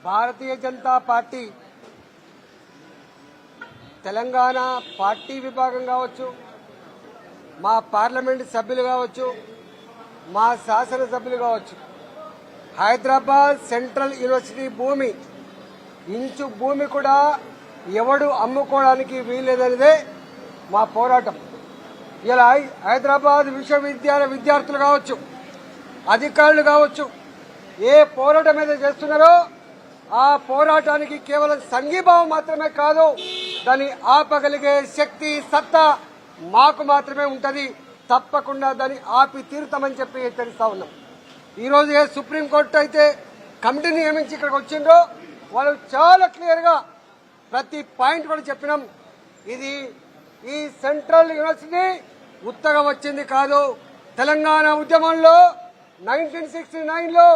Bharatiya Janata party Telangana party విభాగం కావచ్చు, మా పార్లమెంట్ సభ్యులు కావచ్చు, మా శాసనసభ్యులు కావచ్చు, హైదరాబాద్ సెంట్రల్ యూనివర్సిటీ భూమి ఇంచు భూమి కూడా ఎవడు అమ్ముకోవడానికి వీల్లేదనేదే మా పోరాటం. ఇలా హైదరాబాద్ విశ్వవిద్యాలయ విద్యార్థులు కావచ్చు, అధికారులు కావచ్చు, ఏ పోరాటం మీద చేస్తున్నారో ఆ పోరాటానికి కేవలం సంఘీభావం మాత్రమే కాదు, దాన్ని ఆపగలిగే శక్తి సత్తా మాకు మాత్రమే ఉంటది. తప్పకుండా దాన్ని ఆపి తీరుతామని చెప్పి హెచ్చరిస్తా ఉన్నాం. ఈరోజు ఏ సుప్రీంకోర్టు అయితే కమిటీని నియమించి ఇక్కడికి వచ్చిందో వాళ్ళు చాలా క్లియర్ గా ప్రతి పాయింట్ కూడా చెప్పినాం. ఇది ఈ సెంట్రల్ యూనివర్సిటీ ఉత్తగా వచ్చింది కాదు. తెలంగాణ ఉద్యమంలో 1969లో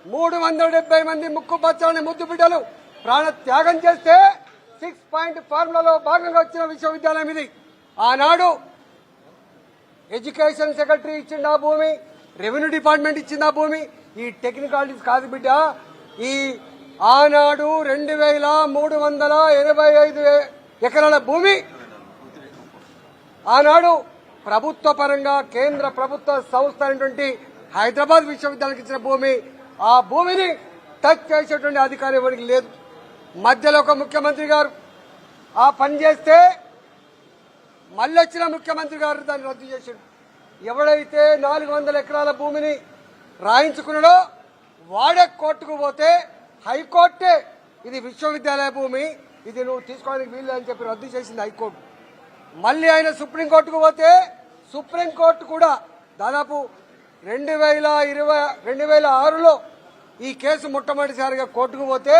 370 మంది ముక్కు పచ్చని ముద్దు బిడ్డలు ప్రాణ త్యాగం చేస్తే 6 పాయింట్ ఫార్ములాలో భాగంగా వచ్చిన విశ్వవిద్యాలయం ఇది. ఆనాడు ఎడ్యుకేషన్ సెక్రటరీ ఇచ్చింది ఆ భూమి, రెవెన్యూ డిపార్ట్మెంట్ ఇచ్చింది ఆ భూమి. ఈ టెక్నికాలిటీస్ కాదు బిడ్డ. ఈ ఆనాడు 2385 ఎకరాల భూమి ఆనాడు ప్రభుత్వ పరంగా కేంద్ర ప్రభుత్వ సంస్థ అయినటువంటి హైదరాబాద్ విశ్వవిద్యాలయానికి ఇచ్చిన భూమి. ఆ భూమిని టచ్ చేసేటువంటి అధికారం ఎవరికి లేదు. మధ్యలో ఒక ముఖ్యమంత్రి గారు ఆ పని చేస్తే మళ్ళీ వచ్చిన ముఖ్యమంత్రి గారు దాన్ని రద్దు చేశాడు. ఎవడైతే 400 ఎకరాల భూమిని రాయించుకున్నాడో వాడే కోర్టుకు పోతే హైకోర్టే ఇది విశ్వవిద్యాలయ భూమి, ఇది నువ్వు తీసుకోవడానికి వీలు అని చెప్పి రద్దు చేసింది హైకోర్టు. మళ్ళీ ఆయన సుప్రీంకోర్టుకు పోతే సుప్రీంకోర్టు కూడా దాదాపు 2006లో ఈ కేసు మొట్టమొదటిసారిగా కోర్టుకు పోతే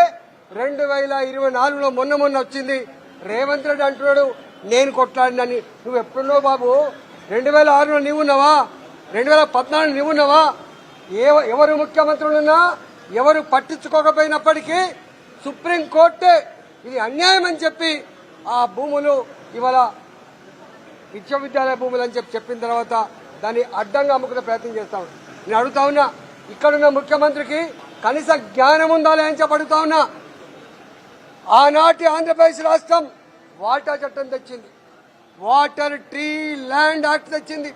2024లో మొన్న వచ్చింది. రేవంత్ రెడ్డి అంటున్నాడు నేను కొట్లాడినని. నువ్వు ఎప్పుడున్నావు బాబు? 2006లో నీవున్నావా? 2014 నీవున్నావా? ఎవరు ముఖ్యమంత్రులున్నా ఎవరు పట్టించుకోకపోయినప్పటికీ సుప్రీంకోర్టే ఇది అన్యాయం అని చెప్పి ఆ భూములు ఇవాళ విశ్వవిద్యాలయ భూములు అని చెప్పిన తర్వాత దాన్ని అడ్డంగా అమ్ముకునే ప్రయత్నం చేస్తాం. నేను అడుగుతా ఉన్నా, ఇక్కడున్న ముఖ్యమంత్రికి కనీస జ్ఞానం ఉందా అని చెప్పి అడుగుతా ఉన్నా. ఆనాటి ఆంధ్రప్రదేశ్ రాష్ట్రం వాటా చట్టం తెచ్చింది, వాటర్ ట్రీ ల్యాండ్ యాక్ట్ తెచ్చింది.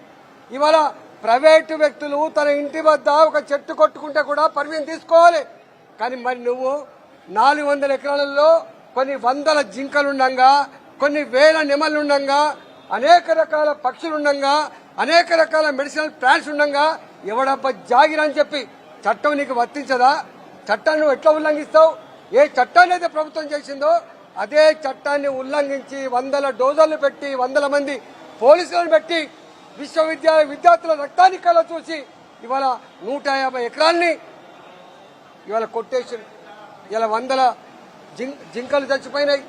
ఇవాళ ప్రైవేటు వ్యక్తులు తన ఇంటి వద్ద ఒక చెట్టు కొట్టుకుంటే కూడా పర్మిషన్ తీసుకోవాలి. కానీ మరి నువ్వు 400 ఎకరాలలో కొన్ని వందల జింకలుండగా, కొన్ని వేల నెమలుండగా, అనేక రకాల పక్షులుండగా, అనేక రకాల మెడిసినల్ ప్లాంట్స్ ఉండగా ఎవడబ్బా జాగిరని చెప్పి చట్టం నీకు వర్తించదా? చట్టాన్ని నువ్వు ఎట్లా ఉల్లంఘిస్తావు? ఏ చట్టాన్ని అయితే ప్రభుత్వం చేసిందో అదే చట్టాన్ని ఉల్లంఘించి 100 డోజర్లు పెట్టి 100 మంది పోలీసులను పెట్టి విశ్వవిద్యాలయ విద్యార్థుల రక్తాన్ని కళ్ళ చూసి ఇవాళ 150 ఎకరాల్ని ఇవాళ కొట్టేసి ఇలా 100 జింకలు చచ్చిపోయినాయి.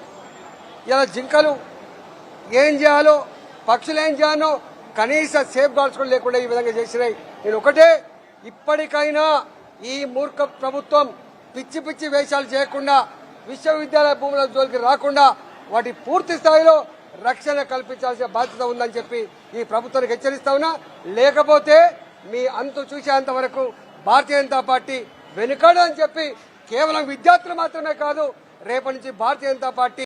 ఇలా జింకలు ఏం చేయాలో, పక్షులు ఏం చేయాలో కనీస సేఫ్ గార్డ్స్ కూడా లేకుండా ఈ విధంగా చేసినాయి. నేను ఒకటే, ఇప్పటికైనా ఈ మూర్ఖ ప్రభుత్వం పిచ్చి పిచ్చి వేషాలు చేయకుండా విశ్వవిద్యాలయ భూముల జోలికి రాకుండా వాటి పూర్తి స్థాయిలో రక్షణ కల్పించాల్సిన బాధ్యత ఉందని చెప్పి ఈ ప్రభుత్వానికి హెచ్చరిస్తా ఉన్నా. లేకపోతే మీ అంతు చూసేంత వరకు భారతీయ జనతా పార్టీ వెనుకాడని చెప్పి కేవలం విద్యార్థులు మాత్రమే కాదు, రేపటి నుంచి భారతీయ జనతా పార్టీ